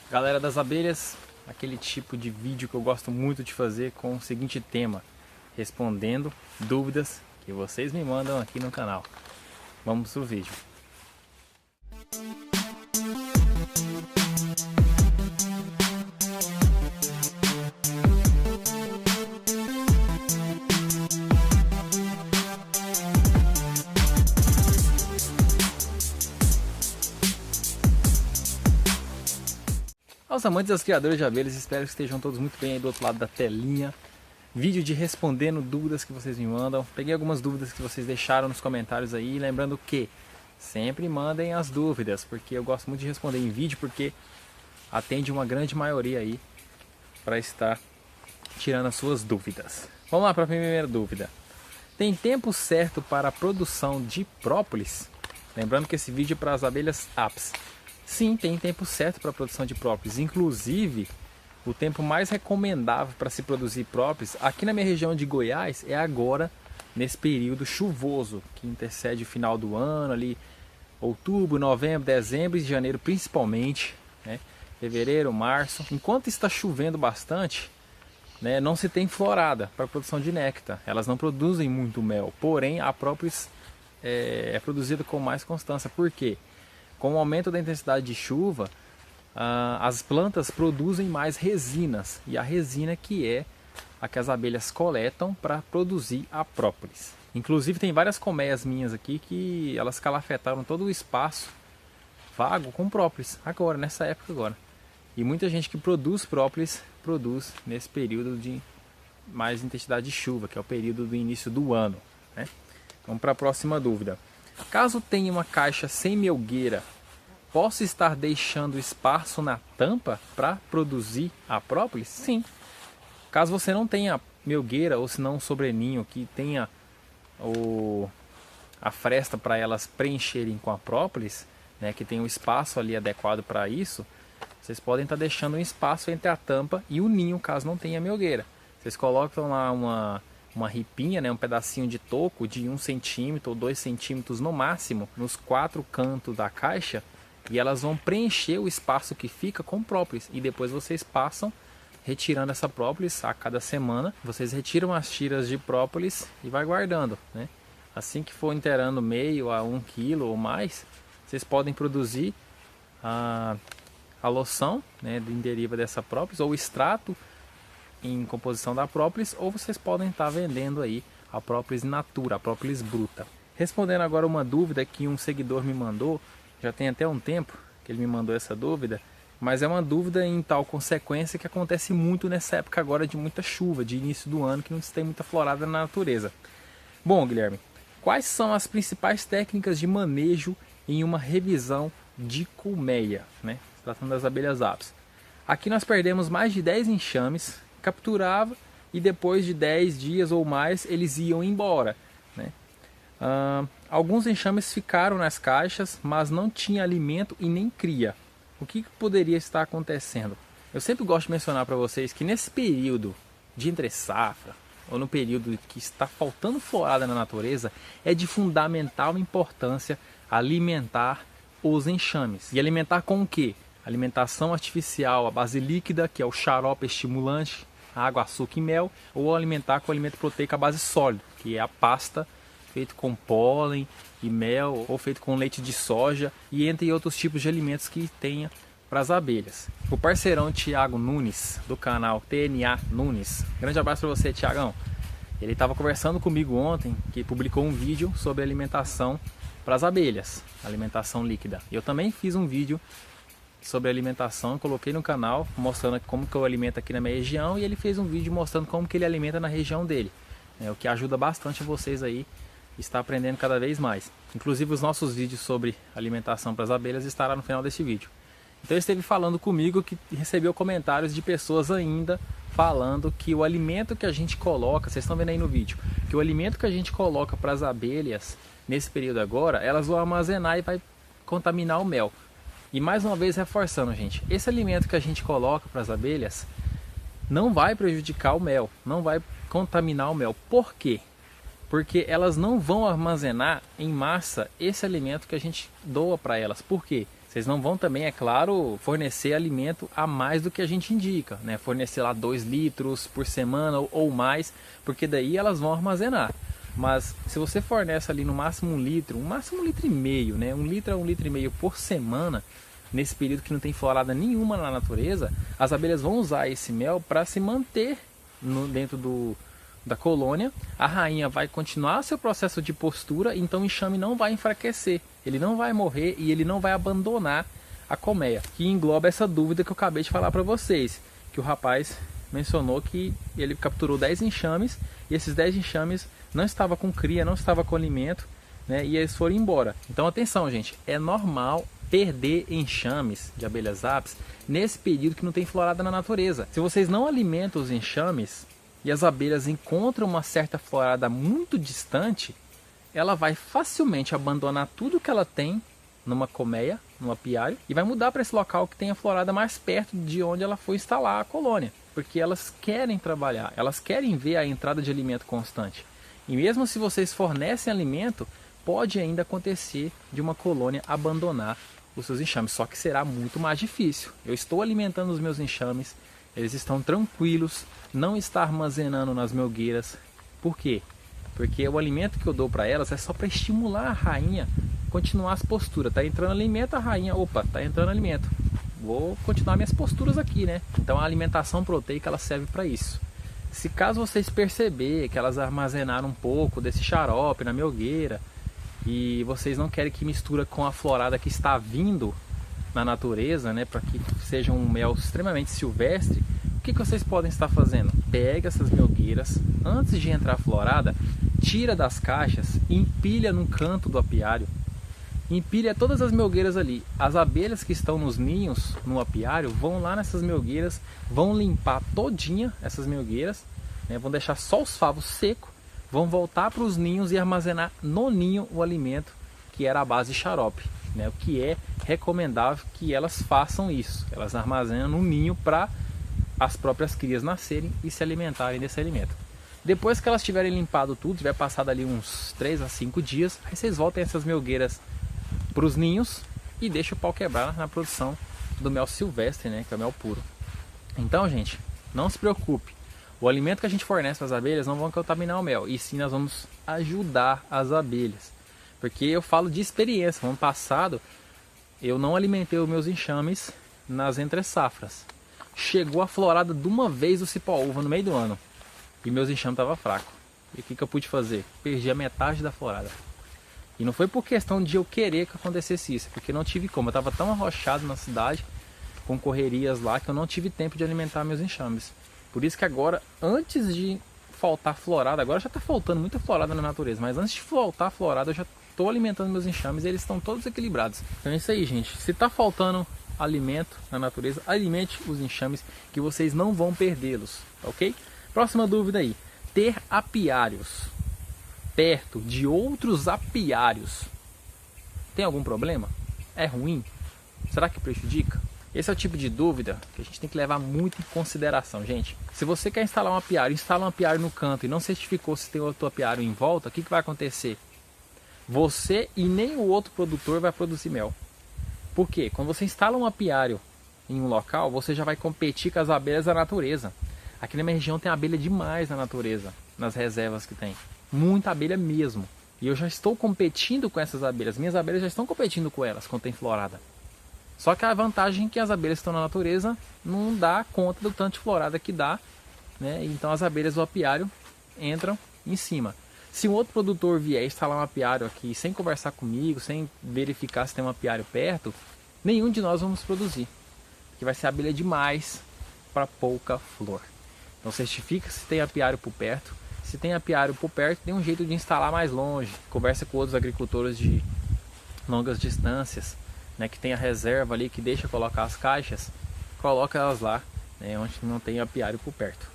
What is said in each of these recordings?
Galera das abelhas, aquele tipo de vídeo que eu gosto muito de fazer com o seguinte tema: respondendo dúvidas que vocês me mandam aqui no canal. Vamos pro vídeo. Aos amantes e aos criadores de abelhas, espero que estejam todos muito bem aí do outro lado da telinha. Vídeo de respondendo dúvidas que vocês me mandam. Peguei algumas dúvidas que vocês deixaram nos comentários aí. Lembrando que sempre mandem as dúvidas, porque eu gosto muito de responder em vídeo, porque atende uma grande maioria aí para estar tirando as suas dúvidas. Vamos lá para a primeira dúvida. Tem tempo certo para a produção de própolis? Lembrando que esse vídeo é para as abelhas apis. Sim, tem tempo certo para a produção de própolis. Inclusive, o tempo mais recomendável para se produzir própolis aqui na minha região de Goiás é agora, nesse período chuvoso, que intercede o final do ano, ali outubro, novembro, dezembro e janeiro principalmente, né? Fevereiro, março. Enquanto está chovendo bastante, né, não se tem florada para a produção de néctar. Elas não produzem muito mel, porém a própolis é produzida com mais constância. Por quê? Com o aumento da intensidade de chuva, as plantas produzem mais resinas, e a resina que é a que as abelhas coletam para produzir a própolis. Inclusive tem várias colmeias minhas aqui que elas calafetaram todo o espaço vago com própolis, agora, nessa época agora. E muita gente que produz própolis, produz nesse período de mais intensidade de chuva, que é o período do início do ano, né? Vamos para a próxima dúvida. Caso tenha uma caixa sem melgueira, posso estar deixando espaço na tampa para produzir a própolis? Sim. Caso você não tenha melgueira ou se não um sobreninho que tenha a fresta para elas preencherem com a própolis, né, que tem um espaço ali adequado para isso, vocês podem estar deixando um espaço entre a tampa e o ninho, caso não tenha melgueira. Vocês colocam lá uma ripinha, né, um pedacinho de toco de 1 centímetro ou 2 centímetros no máximo, nos 4 cantos da caixa, e elas vão preencher o espaço que fica com própolis. E depois vocês passam retirando essa própolis a cada semana. Vocês retiram as tiras de própolis e vai guardando, né? Assim que for inteirando meio a 1 quilo ou mais, vocês podem produzir a loção, né, em deriva dessa própolis, ou extrato em composição da própolis, ou vocês podem estar vendendo aí a própolis natura, a própolis bruta. Respondendo agora uma dúvida que um seguidor me mandou, já tem até um tempo que ele me mandou essa dúvida, mas é uma dúvida em tal consequência que acontece muito nessa época agora de muita chuva, de início do ano, que não se tem muita florada na natureza. Bom, Guilherme, quais são as principais técnicas de manejo em uma revisão de colmeia, né? Tratando das abelhas apis. Aqui nós perdemos mais de 10 enxames, capturava e depois de 10 dias ou mais eles iam embora, né? Alguns enxames ficaram nas caixas, mas não tinha alimento e nem cria. O que poderia estar acontecendo? Eu sempre gosto de mencionar para vocês que nesse período de entre safra, ou no período que está faltando florada na natureza, é de fundamental importância alimentar os enxames. E alimentar com o quê? Alimentação artificial, a base líquida, que é o xarope estimulante, água, açúcar e mel, ou alimentar com alimento proteico à base sólido, que é a pasta feito com pólen e mel, ou feito com leite de soja, e entre outros tipos de alimentos que tenha para as abelhas. O parceirão Thiago Nunes, do canal TNA Nunes, grande abraço para você, Thiagão. Ele estava conversando comigo ontem, que publicou um vídeo sobre alimentação para as abelhas, alimentação líquida. Eu também fiz um vídeo sobre alimentação, coloquei no canal mostrando como que eu alimento aqui na minha região, e ele fez um vídeo mostrando como que ele alimenta na região dele, o que ajuda bastante vocês aí estar aprendendo cada vez mais. Inclusive os nossos vídeos sobre alimentação para as abelhas estará no final deste vídeo. Então ele esteve falando comigo que recebeu comentários de pessoas ainda falando que o alimento que a gente coloca, vocês estão vendo aí no vídeo, que o alimento que a gente coloca para as abelhas nesse período agora, elas vão armazenar e vai contaminar o mel. E mais uma vez reforçando, gente, esse alimento que a gente coloca para as abelhas não vai prejudicar o mel, não vai contaminar o mel. Por quê? Porque elas não vão armazenar em massa esse alimento que a gente doa para elas. Por quê? Vocês não vão também, é claro, fornecer alimento a mais do que a gente indica, né? Fornecer lá 2 litros por semana ou mais, porque daí elas vão armazenar. Mas se você fornece ali no máximo 1 litro, máximo 1,5 litro, né? 1 litro a 1,5 litro por semana, nesse período que não tem florada nenhuma na natureza, as abelhas vão usar esse mel para se manter dentro da colônia. A rainha vai continuar seu processo de postura, então o enxame não vai enfraquecer, ele não vai morrer e ele não vai abandonar a colmeia, que engloba essa dúvida que eu acabei de falar para vocês, que o rapaz mencionou que ele capturou 10 enxames e esses 10 enxames não estavam com cria, não estavam com alimento, né, e eles foram embora. Então atenção, gente, é normal perder enxames de abelhas apis nesse período que não tem florada na natureza. Se vocês não alimentam os enxames e as abelhas encontram uma certa florada muito distante, ela vai facilmente abandonar tudo que ela tem numa colmeia, num apiário, e vai mudar para esse local que tem a florada mais perto de onde ela foi instalar a colônia, porque elas querem trabalhar, elas querem ver a entrada de alimento constante. E mesmo se vocês fornecem alimento, pode ainda acontecer de uma colônia abandonar os seus enxames, só que será muito mais difícil. Eu estou alimentando os meus enxames, eles estão tranquilos, não está armazenando nas melgueiras. Por quê? Porque o alimento que eu dou para elas é só para estimular a rainha a continuar as posturas. Tá entrando alimento, a rainha, opa, tá entrando alimento. Vou continuar minhas posturas aqui, né? Então a alimentação proteica ela serve para isso. Se caso vocês perceberem que elas armazenaram um pouco desse xarope na melgueira e vocês não querem que mistura com a florada que está vindo na natureza, né, para que seja um mel extremamente silvestre, o que vocês podem estar fazendo? Pega essas melgueiras, antes de entrar a florada, tira das caixas e empilha num canto do apiário. Empilha todas as melgueiras ali. As abelhas que estão nos ninhos, no apiário, vão lá nessas melgueiras, vão limpar todinha essas melgueiras, né, vão deixar só os favos secos, vão voltar para os ninhos e armazenar no ninho o alimento que era a base de xarope, né, o que é recomendável que elas façam isso. Elas armazenam no ninho para as próprias crias nascerem e se alimentarem desse alimento. Depois que elas tiverem limpado tudo, tiver passado ali uns 3 a 5 dias, aí vocês voltem essas melgueiras para os ninhos e deixam o pau quebrar na produção do mel silvestre, né, que é o mel puro. Então, gente, não se preocupe. O alimento que a gente fornece para as abelhas não vão contaminar o mel, e sim nós vamos ajudar as abelhas. Porque eu falo de experiência. No ano passado, eu não alimentei os meus enxames nas entre-safras. Chegou a florada de uma vez do cipó-uva no meio do ano. E meus enxames estavam fracos. E o que eu pude fazer? Perdi a metade da florada. E não foi por questão de eu querer que acontecesse isso. Porque não tive como. Eu estava tão arrochado na cidade, com correrias lá, que eu não tive tempo de alimentar meus enxames. Por isso que agora, antes de faltar florada, agora já está faltando muita florada na natureza. Mas antes de faltar florada, eu já estou alimentando meus enxames e eles estão todos equilibrados. Então é isso aí, gente. Se está faltando alimento na natureza, alimente os enxames que vocês não vão perdê-los, ok? Próxima dúvida aí. Ter apiários perto de outros apiários tem algum problema? É ruim? Será que prejudica? Esse é o tipo de dúvida que a gente tem que levar muito em consideração, gente. Se você quer instalar um apiário, instala um apiário no canto e não certificou se tem outro apiário em volta, o que vai acontecer? Você e nem o outro produtor vai produzir mel. Por quê? Quando você instala um apiário em um local, você já vai competir com as abelhas da natureza. Aqui na minha região tem abelha demais na natureza, nas reservas que tem. Muita abelha mesmo. E eu já estou competindo com essas abelhas. Minhas abelhas já estão competindo com elas quando tem florada. Só que a vantagem é que as abelhas que estão na natureza não dá conta do tanto de florada que dá, né? Então as abelhas do apiário entram em cima. Se um outro produtor vier instalar um apiário aqui sem conversar comigo, sem verificar se tem um apiário perto, nenhum de nós vamos produzir. Porque vai ser abelha demais para pouca flor. Então certifica se tem apiário por perto. Se tem apiário por perto, tem um jeito de instalar mais longe. Conversa com outros agricultores de longas distâncias, né, que tem a reserva ali, que deixa colocar as caixas, coloca elas lá, né, onde não tem apiário por perto.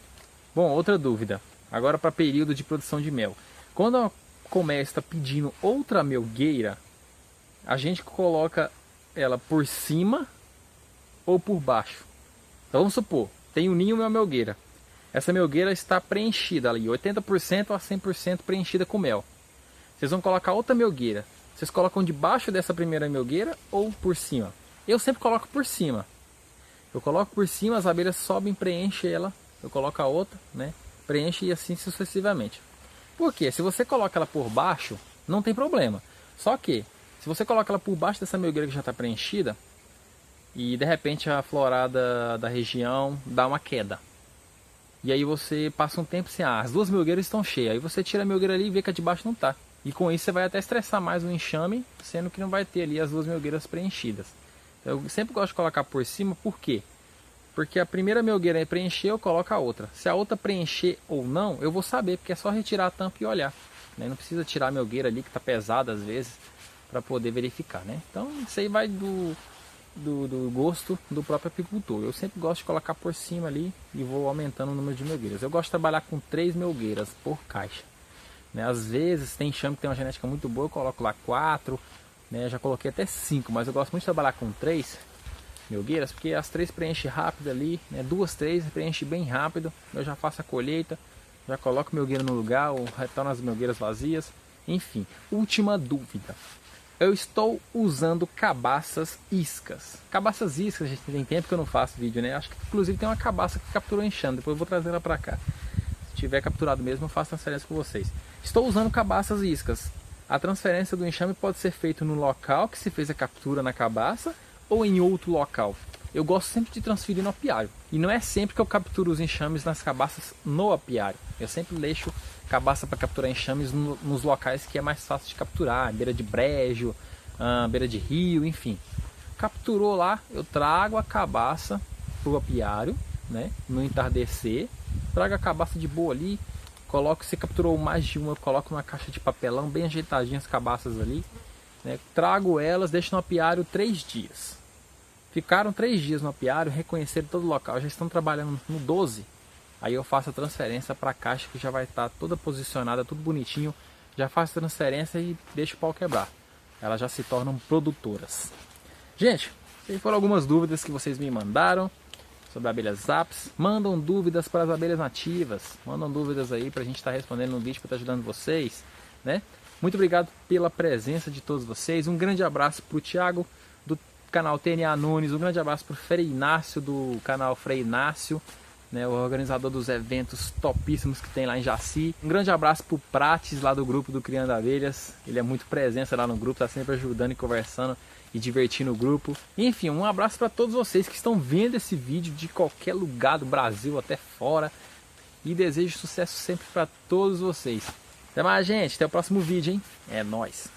Bom, outra dúvida, agora para período de produção de mel. Quando a colmeia está pedindo outra melgueira, a gente coloca ela por cima ou por baixo. Então vamos supor, tem um ninho e uma melgueira. Essa melgueira está preenchida ali, 80% a 100% preenchida com mel. Vocês vão colocar outra melgueira. Vocês colocam debaixo dessa primeira melgueira ou por cima? Eu sempre coloco por cima. Eu coloco por cima, as abelhas sobem, preenche ela, eu coloco a outra, né? Preenche e assim sucessivamente. Por quê? Se você coloca ela por baixo, não tem problema. Só que, se você coloca ela por baixo dessa melgueira que já está preenchida, e de repente a florada da região dá uma queda. E aí você passa um tempo assim, as duas melgueiras estão cheias. Aí você tira a melgueira ali e vê que a de baixo não está. E com isso você vai até estressar mais o enxame, sendo que não vai ter ali as duas melgueiras preenchidas. Eu sempre gosto de colocar por cima, por quê? Porque a primeira melgueira preencher, eu coloco a outra. Se a outra preencher ou não, eu vou saber, porque é só retirar a tampa e olhar. Né? Não precisa tirar a melgueira ali, que está pesada às vezes, para poder verificar. Né? Então isso aí vai do gosto do próprio apicultor. Eu sempre gosto de colocar por cima ali e vou aumentando o número de melgueiras. Eu gosto de trabalhar com 3 melgueiras por caixa. Né? Às vezes tem enxame que tem uma genética muito boa, eu coloco lá 4, né? Já coloquei até 5, mas eu gosto muito de trabalhar com 3 melgueiras, porque as 3 preenchem rápido ali, né? 2, 3 preenche bem rápido. Eu já faço a colheita, já coloco melgueira no lugar, ou retorno as melgueiras vazias. Enfim, última dúvida. Eu estou usando cabaças iscas. Cabaças iscas, gente, tem tempo que eu não faço vídeo, né? Acho que inclusive tem uma cabaça que capturou enxame, depois eu vou trazer ela pra cá. Se tiver capturado mesmo, eu faço transferência com vocês. Estou usando cabaças iscas. A transferência do enxame pode ser feita no local que se fez a captura na cabaça ou em outro local. Eu gosto sempre de transferir no apiário. E não é sempre que eu capturo os enxames nas cabaças no apiário. Eu sempre deixo cabaça para capturar enxames nos locais que é mais fácil de capturar. Beira de brejo, beira de rio, enfim. Capturou lá, eu trago a cabaça para o apiário, né, no entardecer. Trago a cabaça de boa ali. Coloco, se capturou mais de uma, eu coloco numa caixa de papelão, bem ajeitadinhas as cabaças ali. Né, trago elas, deixo no apiário 3 dias. Ficaram 3 dias no apiário, reconheceram todo o local, já estão trabalhando no 12. Aí eu faço a transferência para a caixa que já vai estar toda posicionada, tudo bonitinho. Já faço a transferência e deixo o pau quebrar. Elas já se tornam produtoras. Gente, se foram algumas dúvidas que vocês me mandaram sobre abelhas apis, mandam dúvidas para as abelhas nativas. Mandam dúvidas aí para a gente estar respondendo no vídeo, para estar ajudando vocês. Né? Muito obrigado pela presença de todos vocês. Um grande abraço para o Thiago do canal TNA Nunes, um grande abraço para o Frei Inácio do canal Frei Inácio, né, o organizador dos eventos topíssimos que tem lá em Jaci. Um grande abraço para o Prates lá do grupo do Criando Abelhas, ele é muito presença lá no grupo, está sempre ajudando e conversando e divertindo o grupo. Enfim, um abraço para todos vocês que estão vendo esse vídeo de qualquer lugar do Brasil até fora e desejo sucesso sempre para todos vocês. Até mais, gente, até o próximo vídeo, hein? É nóis!